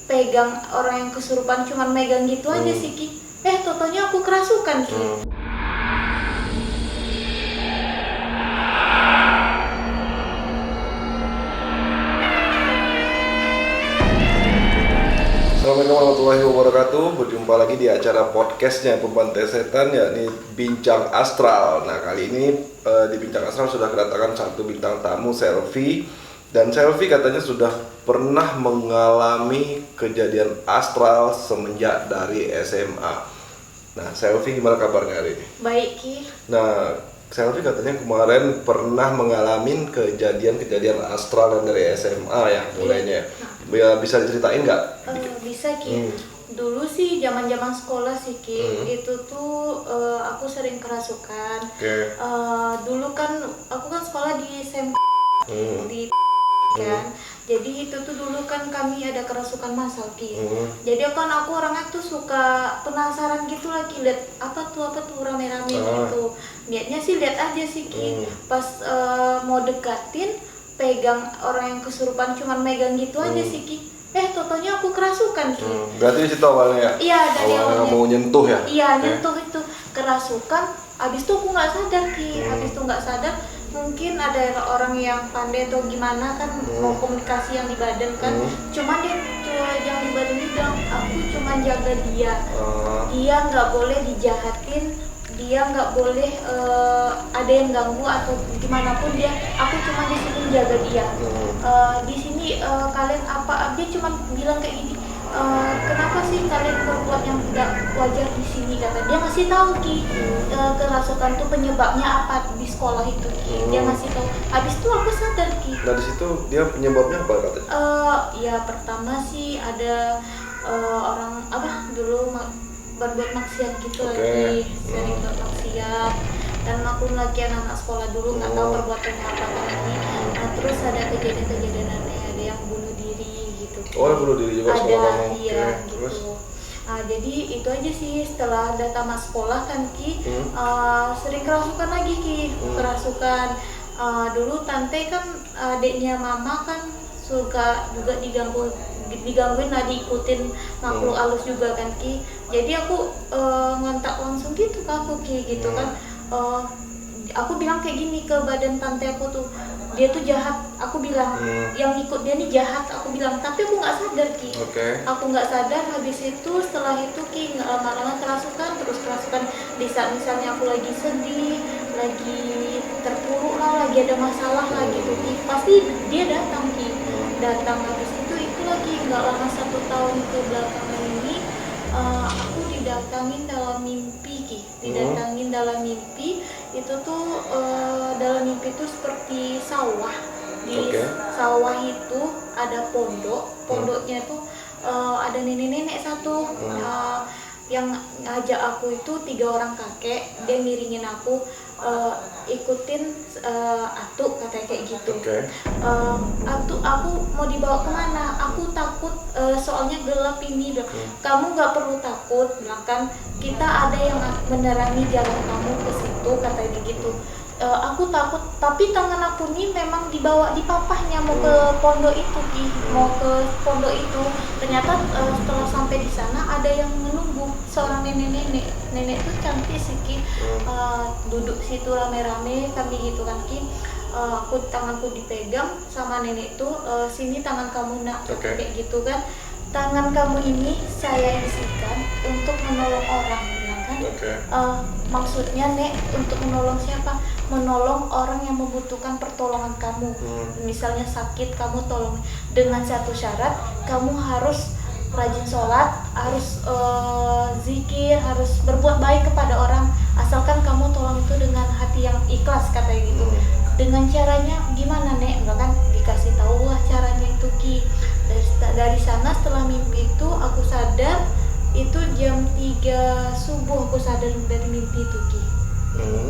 pegang orang yang kesurupan, cuman megang gitu aja sih Ki. Totonya aku kerasukan Ki. Assalamualaikum warahmatullahi wabarakatuh. Berjumpa lagi di acara podcastnya Pembantai Setan, yakni Bincang Astral. Nah, kali ini di Bincang Astral sudah kedatangan satu bintang tamu, Selvi. Dan Selvi katanya sudah pernah mengalami kejadian astral semenjak dari SMA. Nah, Selvi gimana kabarnya hari ini? Baik Ki. Nah, Selvi katanya kemarin pernah mengalami kejadian astral yang dari SMA ya mulainya. Bisa diceritain nggak? Bisa Ki. Dulu sih zaman-zaman sekolah sih Ki, itu tuh aku sering kerasukan. Dulu kan aku kan sekolah di SMK di kan. Jadi itu tuh dulu kan kami ada kerasukan massal Ki. Jadi aku orangnya tuh suka penasaran gitu lagi, lihat apa tuh rame-rame gitu. Niatnya sih lihat aja sih Ki. Pas mau dekatin, pegang orang yang kesurupan, cuman megang gitu aja sih Ki. Totonya aku kerasukan Ki. Berarti di situ awalnya ya? Iya, dari awalnya mau nyentuh ya? Iya, nyentuh itu kerasukan. Abis itu aku nggak sadar Ki. Abis itu nggak sadar, mungkin ada orang yang pandai atau gimana kan mau komunikasi yang di badan kan. Cuman dia yang di badan ini bilang aku cuma jaga dia. Dia nggak boleh dijahatin. Dia nggak boleh ada yang ganggu atau gimana pun dia. Aku cuma di sini jaga dia. Di sini kalian apa? Dia cuma bilang kayak gini. Kenapa sih kalian berbuat yang tidak wajar di sini, kata dia. Ngasih tahu Ki kerasukan tuh penyebabnya apa di sekolah itu Ki. Dia ngasih tahu. Habis itu aku sadar Ki. Nah, di situ dia penyebabnya apa katanya? Ya pertama sih ada orang dulu berbuat maksiat gitu lagi, sering berbuat maksiat. Dan aku lagi anak sekolah dulu nggak tahu perbuatannya apa lagi. Nah, terus ada kejadian aneh, ada yang bunuh diri gitu. Bunuh diri juga sekolah kamu? Iya, gitu. Nah, jadi itu aja sih. Setelah ada tamat sekolah kan Ki, sering kerasukan lagi Ki, kerasukan. Dulu tante kan adiknya mama kan suka juga digangguin lah, diikutin makhluk halus juga kan Ki. Jadi aku ngontak langsung gitu ke aku Ki gitu kan. Aku bilang kayak gini ke badan tante aku tuh, dia tuh jahat. Aku bilang yang ikut dia nih jahat, aku bilang. Tapi aku nggak sadar Ki. Aku nggak sadar. Habis itu setelah itu Ki nggak lama-lama kerasukan di saat misalnya aku lagi sedih, lagi terpuruk lah, lagi ada masalah lah gitu Ki, pasti dia datang Ki. Habis itu lagi nggak lama 1 tahun ke belakangan ini aku didatangin dalam mimpi Ki. Dalam mimpi itu tuh dalam mimpi itu seperti sawah. Di sawah itu ada pondoknya tuh ada nenek-nenek satu yang ngajak aku itu 3 orang kakek. Dia miringin aku ikutin atuk, katanya kayak gitu. Atuk, aku mau dibawa kemana? Aku takut soalnya gelap ini. Kamu nggak perlu takut, bilang kan, kita ada yang menerangi jalan kamu ke situ, katanya gitu. Aku takut, tapi tangan aku nih memang dibawa di papahnya mau ke pondok itu Ki, mau ke pondok itu. Ternyata setelah sampai di sana ada yang menunggu, seorang nenek tuh cantik sih Ki. Duduk situ rame-rame kami gitu kan Ki. Tanganku dipegang sama nenek tuh, sini tangan kamu nak, kayak gitu kan. Tangan kamu ini saya isikan untuk menolong orang, bilang kan. Maksudnya Nek, untuk menolong siapa? Menolong orang yang membutuhkan pertolongan kamu. Misalnya sakit, kamu tolong. Dengan satu syarat, kamu harus rajin sholat, harus zikir, harus berbuat baik kepada orang. Asalkan kamu tolong itu dengan hati yang ikhlas, katanya gitu. Dengan caranya gimana Nek? Enggak kan, dikasih tahu lah caranya itu Ki. Dari sana setelah mimpi itu aku sadar, itu jam 3 subuh aku sadar dari mimpi itu Ki.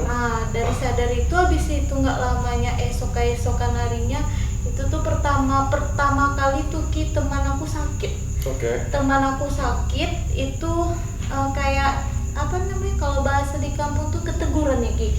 Nah, dari sadar itu, habis itu nggak lamanya esokan harinya itu tuh pertama kali tuh Ki, teman aku sakit. Teman aku sakit itu kayak apa namanya, kalau bahasa di kampung tuh keteguran ya Ki.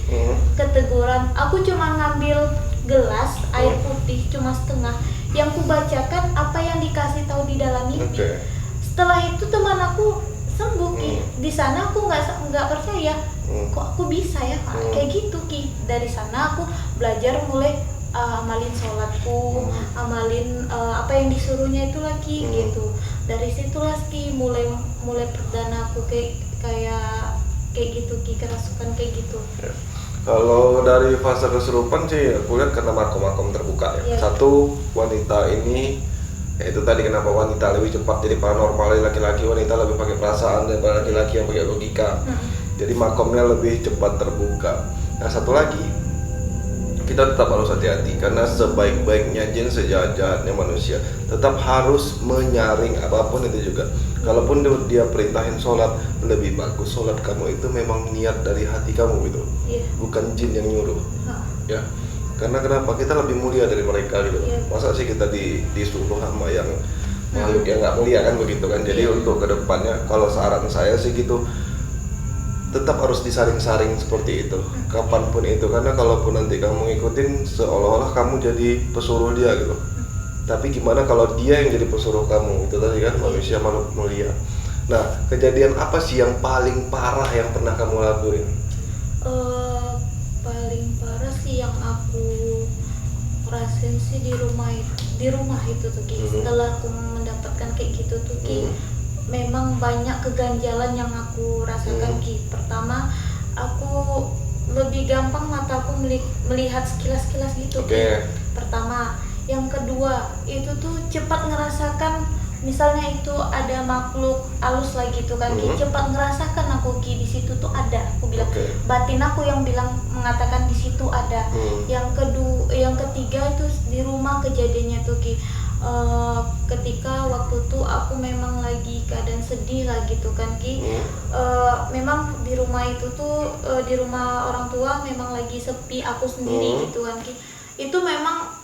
Keteguran. Aku cuma ngambil gelas air putih cuma setengah, yang ku bacakan apa yang dikasih tahu di dalam mimpi. Setelah itu teman aku sembuh Ki. Di sana aku nggak percaya, kok aku bisa ya kayak gitu Ki. Dari sana aku belajar mulai amalin sholatku, amalin apa yang disuruhnya itu lagi gitu. Dari situlah Ki mulai perdana aku kayak gitu Ki, kerasukan kayak gitu. Kalau dari fase kesurupan sih aku lihat karena makom terbuka ya. Satu, wanita ini ya itu tadi kenapa wanita lebih cepat jadi paranormal, laki-laki wanita lebih pakai perasaan daripada laki-laki yang pakai logika. Jadi makomnya lebih cepat terbuka. Nah satu lagi, kita tetap harus hati-hati karena sebaik-baiknya jin, sejahat-jahatnya manusia tetap harus menyaring apapun itu juga. Kalaupun dia perintahin sholat, lebih bagus sholat kamu itu memang niat dari hati kamu gitu, bukan jin yang nyuruh. Ya, karena kenapa? Kita lebih mulia dari mereka gitu. Masa sih kita disuruh sama yang makhluk yang nggak mulia kan begitu kan? Jadi untuk kedepannya, kalau saran saya sih gitu, tetap harus disaring-saring seperti itu, kapanpun itu. Karena kalaupun nanti kamu ngikutin, seolah-olah kamu jadi pesuruh dia gitu. Tapi gimana kalau dia yang jadi pesuruh kamu? Itu tadi kan manusia makhluk mulia. Nah, kejadian apa sih yang paling parah yang pernah kamu lakuin? Paling parah sih yang aku rasain sih di rumah itu tuh Ki. Setelah aku mendapatkan kayak gitu tuh Ki, memang banyak keganjalan yang aku rasakan Ki. Pertama, aku lebih gampang mata aku melihat sekilas-sekilas gitu Ki. Pertama. Yang kedua, itu tuh cepat ngerasakan, misalnya itu ada makhluk halus lagi tuh kan Ki, cepat ngerasakan aku Ki di situ tuh ada. Aku bilang batin aku yang mengatakan di situ ada. Yang ketiga itu di rumah kejadiannya tuh Ki. Ketika waktu itu aku memang lagi keadaan sedih lah gitu kan Ki. Memang di rumah itu tuh di rumah orang tua memang lagi sepi, aku sendiri gitu kan Ki. Itu memang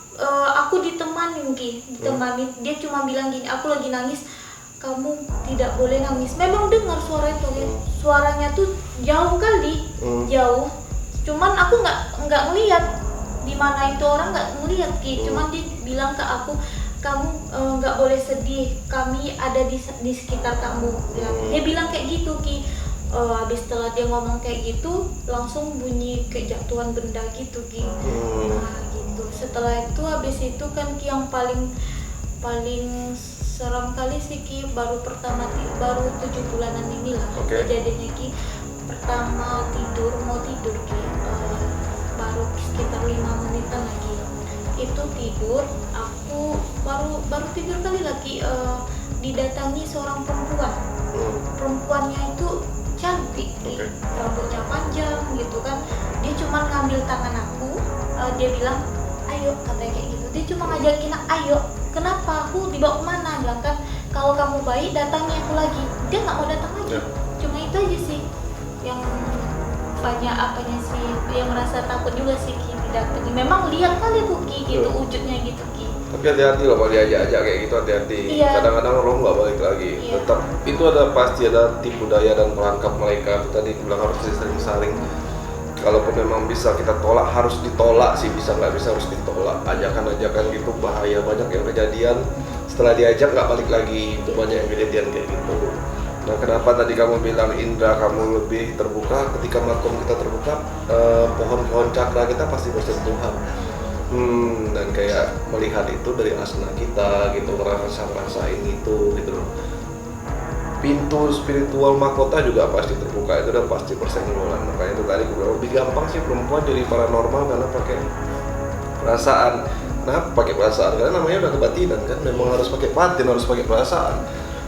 aku ditemanin Ki, dia cuma bilang gini, aku lagi nangis, kamu tidak boleh nangis. Memang dengar suara itu Ki. Suaranya tuh jauh kali, jauh. Cuman aku nggak ngeliat di mana itu orang, nggak ngeliat Ki. Cuman dia bilang ke aku, kamu nggak boleh sedih, kami ada di sekitar kamu. Ya, dia bilang kayak gitu Ki. Habis setelah dia ngomong kayak gitu, langsung bunyi kejatuhan benda gitu Ki. Nah gitu. Setelah itu habis itu kan Ki, yang paling seram kali sih Ki, baru 7 bulanan inilah kejadiannya Ki. Pertama mau tidur Ki, baru sekitar 5 menitan lagi. Itu tidur, aku baru tidur kali lagi didatangi seorang perempuan. Perempuannya itu cantik, rambutnya panjang gitu kan. Dia cuma ngambil tangan aku, dia bilang ayo, katanya kayak gitu. Dia cuma ngajakin ayo. Kenapa? Aku dibawa kemana? Bilang kan kalau kamu baik datangi aku lagi. Dia nggak mau datang lagi. Cuma itu aja sih yang banyak apanya sih, yang merasa takut juga sih Ki didatangi. Memang liar kali tuh Ki gitu, wujudnya gitu Ki. Tapi hati-hati loh kalau diajak-ajak kayak gitu, hati-hati. Kadang-kadang roh nggak balik lagi. Tetap itu pasti ada tipu daya dan perangkap mereka. Itu tadi bilang harus disering-saring. Kalaupun memang bisa kita tolak, harus ditolak sih. Bisa nggak bisa harus ditolak. Ajakan-ajakan gitu bahaya, banyak yang kejadian. Setelah diajak nggak balik lagi. Itu banyak yang kejadian kayak gitu. Nah, kenapa tadi kamu bilang indra kamu lebih terbuka? Ketika makom kita terbuka, pohon-pohon cakra kita pasti bersentuhan. Dan kayak melihat itu dari asna kita gitu, ngerasain itu gitu loh. Pintu spiritual mahkota juga pasti terbuka, itu udah pasti persenggolan. Makanya itu tadi gue bilang lebih gampang sih perempuan jadi paranormal karena pakai perasaan. Nah, pakai perasaan karena namanya udah kebatinan kan, memang harus pakai batin, harus pakai perasaan.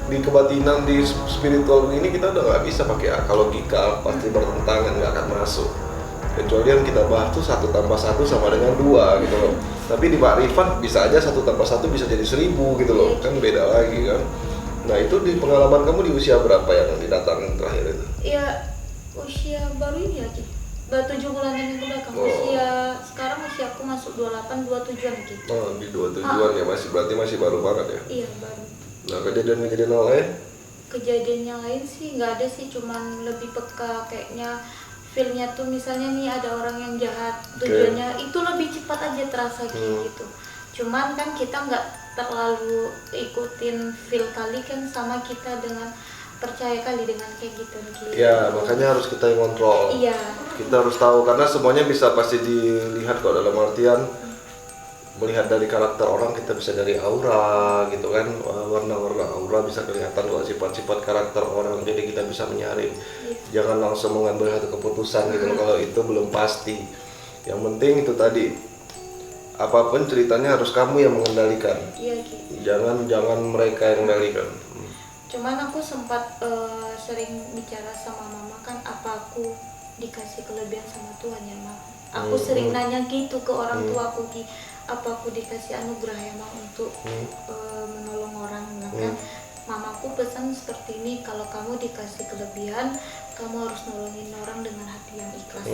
Di kebatinan, di spiritual ini kita udah nggak bisa pakai akal logika, pasti bertentangan, nggak akan masuk. Kecuali yang kita bahas tuh 1 tambah 1 sama dengan 2 gitu loh. Tapi di makrifat bisa aja 1 tambah 1 bisa jadi 1000 gitu loh, kan beda lagi kan. Nah itu di pengalaman kamu di usia berapa yang didatangin terakhir itu? Ya usia baru ini aja, baru 7 bulanan yang belakang. Sekarang usia aku masuk 28, 27 lagi. Oh di 27an ya, berarti masih baru banget ya? Iya baru. Nah kejadian lain? Kejadian yang lain sih nggak ada sih, cuman lebih peka kayaknya. Feelnya tuh misalnya nih ada orang yang jahat, tujuannya itu lebih cepat aja terasa gitu. Cuman kan kita nggak terlalu ikutin feel kali kan sama kita dengan percaya kali dengan kayak gitu. Ya, makanya harus kita yang kontrol. Iya. Kita harus tahu karena semuanya bisa pasti dilihat kok, dalam artian melihat dari karakter orang, kita bisa dari aura gitu kan, warna-warna aura bisa kelihatan kok sifat-sifat karakter orang, jadi kita bisa menyaring. Jangan langsung mengambil satu keputusan gitu loh, kalau itu belum pasti. Yang penting itu tadi, apapun ceritanya harus kamu yang mengendalikan. Iya gitu. Jangan mereka yang mengendalikan. Cuman aku sempat sering bicara sama mama kan, apa aku dikasih kelebihan sama Tuhan ya Ma? Aku sering nanya gitu ke orang tua aku, Ki, apa aku dikasih anugerah ya Ma untuk menolong orang. Nah kan mamaku pesan seperti ini, kalau kamu dikasih kelebihan, kamu harus nolongin orang dengan hati yang ikhlas.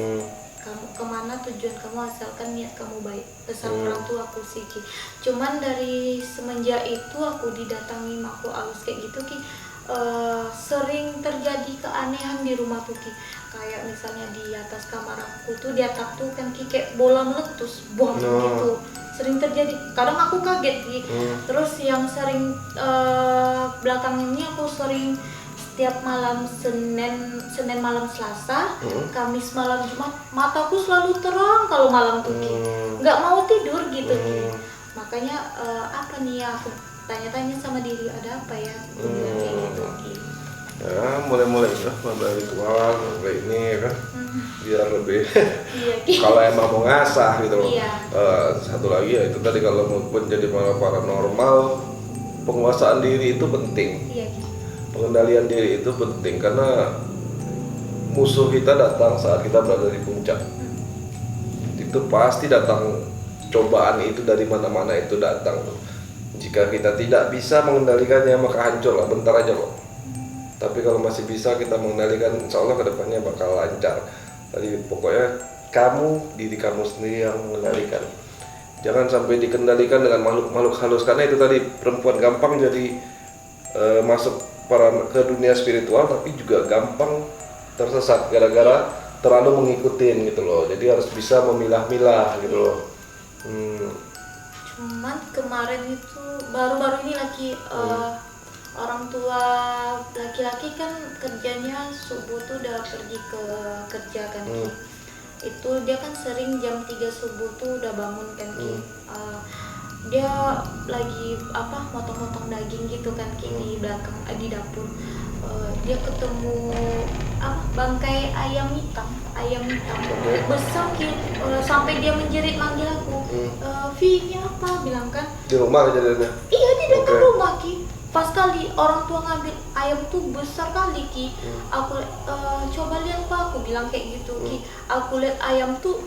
Kamu kemana tujuan kamu, asalkan niat kamu baik. Pesan orang tua aku sih, Ki. Cuman dari semenjak itu aku didatangi makhluk halus kayak gitu, Ki, sering terjadi keanehan di rumahku, Ki. Kayak misalnya di atas kamar aku tuh, di atap tuh kan, Ki, kayak bola meletus, bom gitu. Sering terjadi. Kadang aku kaget, Ki. Terus yang sering belakang ini aku sering setiap malam Senin malam Selasa, Kamis malam Jumat, mataku selalu terang kalau malam tuh, Ki. Nggak mau tidur gitu, Ki. Makanya apa nih ya, aku tanya-tanya sama diri, ada apa ya, aku bilang kayak gitu, Ki. Ya mulai-mulai lah, mulai ritual kayak ini ya kan, biar lebih Iya, Ki. kalau emang mau ngasah gitu loh. Iya. Satu lagi ya itu tadi, kalau mau menjadi paranormal, penguasaan diri itu penting. Iya, Ki. Pengendalian diri itu penting karena musuh kita datang saat kita berada di puncak. Itu pasti datang, cobaan itu dari mana-mana itu datang. Jika kita tidak bisa mengendalikannya, maka hancur lah, bentar aja kok. Tapi kalau masih bisa kita mengendalikan, insya Allah kedepannya bakal lancar. Tadi pokoknya diri kamu sendiri yang mengendalikan. Jangan sampai dikendalikan dengan makhluk-makhluk halus, karena itu tadi, perempuan gampang jadi masuk ke dunia spiritual, tapi juga gampang tersesat gara-gara terlalu mengikutin gitu loh. Jadi harus bisa memilah-milah gitu loh. Cuman kemarin itu baru-baru ini lagi orang tua laki-laki kan kerjanya subuh tuh udah pergi ke kerja kan, Ki. Itu dia kan sering jam 3 subuh tuh udah bangun kan, Ki. Dia lagi motong-motong daging gitu kan, Ki, di belakang di dapur. Dia ketemu bangkai ayam hitam besar, Ki. Sampai dia menjerit manggil aku, Vi, ini apa, bilang kan. Di rumah kejadiannya? Iya, di dekat rumah, Ki. Pas kali orang tua ngambil ayam tuh besar kali, Ki. Aku coba lihat Pak, aku bilang kayak gitu, Ki. Aku lihat ayam tuh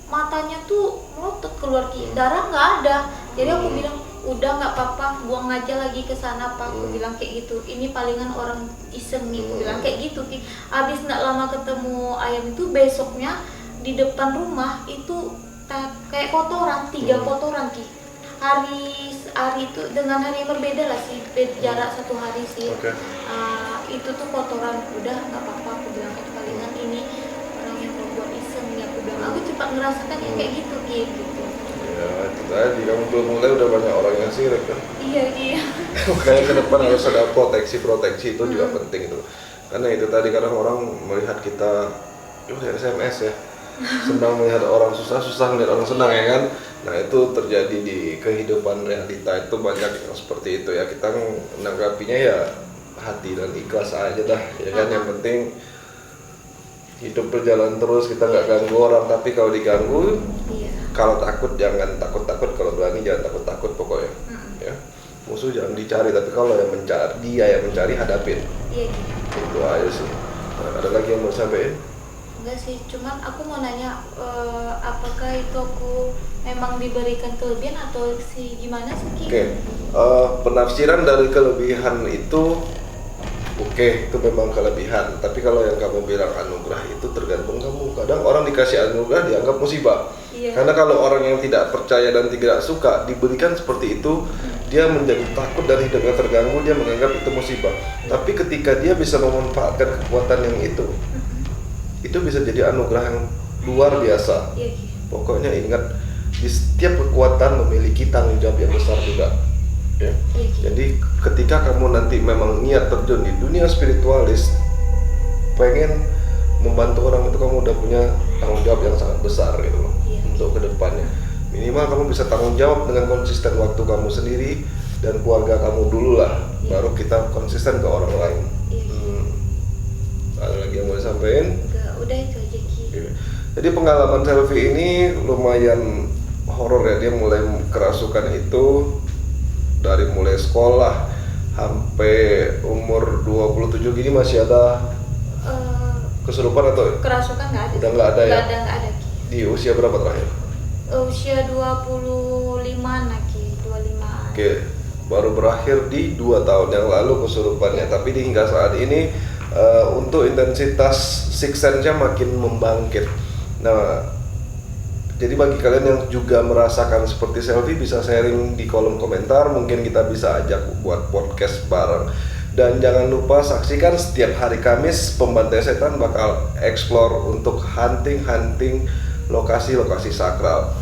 matanya tuh melotot keluar, Ki. Darah nggak ada. Jadi aku bilang, udah nggak apa-apa, buang aja lagi ke sana, Pak. Aku bilang kayak gitu. Ini palingan orang iseng nih, aku bilang kayak gitu, Ki. Abis nggak lama ketemu ayam itu, besoknya di depan rumah itu kayak kotoran, 3 kotoran, Ki. Hari itu dengan hari yang berbeda lah sih, jarak 1 hari sih. Itu tuh kotoran. Udah nggak apa-apa, aku bilang, palingan ini orang yang berbuat iseng nih, aku bilang. Aku cepat ngerasakan yang kayak gitu, Ki, gitu. Ya itu tadi, kamu belum mulai udah banyak orang yang sirik kan. Iya, Ki. Makanya ke depan harus ada proteksi itu juga penting itu. Karena itu tadi, kadang orang melihat kita SMS ya, senang melihat orang susah melihat orang senang ya kan. Nah itu terjadi di kehidupan realita, itu banyak yang seperti itu ya. Kita menanggapinya ya hati dan ikhlas aja dah ya kan. Yang penting hidup berjalan terus, kita nggak ganggu orang. Tapi kalau diganggu, kalau takut jangan takut-takut, kalau berani jangan takut-takut pokoknya. Ya, musuh jangan dicari, tapi kalau yang mencari, dia yang mencari, hadapin. Iya, Itu aja sih. Nah, ada lagi yang mau sampaikan? Enggak sih, cuman aku mau nanya, apakah itu aku memang diberikan kelebihan atau gimana sih, Ki? Oke. Penafsiran dari kelebihan itu, itu memang kelebihan. Tapi kalau yang kamu bilang anugerah, itu tergantung kamu. Kadang orang dikasih anugerah dianggap musibah. Iya. Karena kalau orang yang tidak percaya dan tidak suka diberikan seperti itu, dia menjadi takut dan hidupnya terganggu, dia menganggap itu musibah. Tapi ketika dia bisa memanfaatkan kekuatan yang itu bisa jadi anugerah yang luar biasa. Pokoknya ingat, di setiap kekuatan memiliki tanggung jawab yang besar juga. Ya. Jadi ketika kamu nanti memang niat terjun di dunia spiritualis, pengen membantu orang itu, kamu udah punya tanggung jawab yang sangat besar gitu loh untuk kedepannya. Minimal kamu bisa tanggung jawab dengan konsisten waktu kamu sendiri dan keluarga kamu dulu lah, baru kita konsisten ke orang lain. Ada lagi yang mau disampaikan? Enggak, udah itu aja Ki. Jadi pengalaman Selvi ini lumayan horor ya, dia mulai kerasukan itu dari mulai sekolah sampai umur 27 gini masih ada kesurupan atau Kerasukan nggak ada. Udah nggak ada ya? Nggak ada Ki. di usia berapa terakhir? Usia 25 Ki, 25. Oke, baru berakhir di 2 tahun yang lalu kesurupannya, tapi hingga saat ini untuk intensitas six sense-nya makin membangkit. Nah, jadi bagi kalian yang juga merasakan seperti Selvi, bisa sharing di kolom komentar, mungkin kita bisa ajak buat podcast bareng. Dan jangan lupa saksikan setiap hari Kamis Pembantai Setan bakal explore untuk hunting lokasi-lokasi sakral.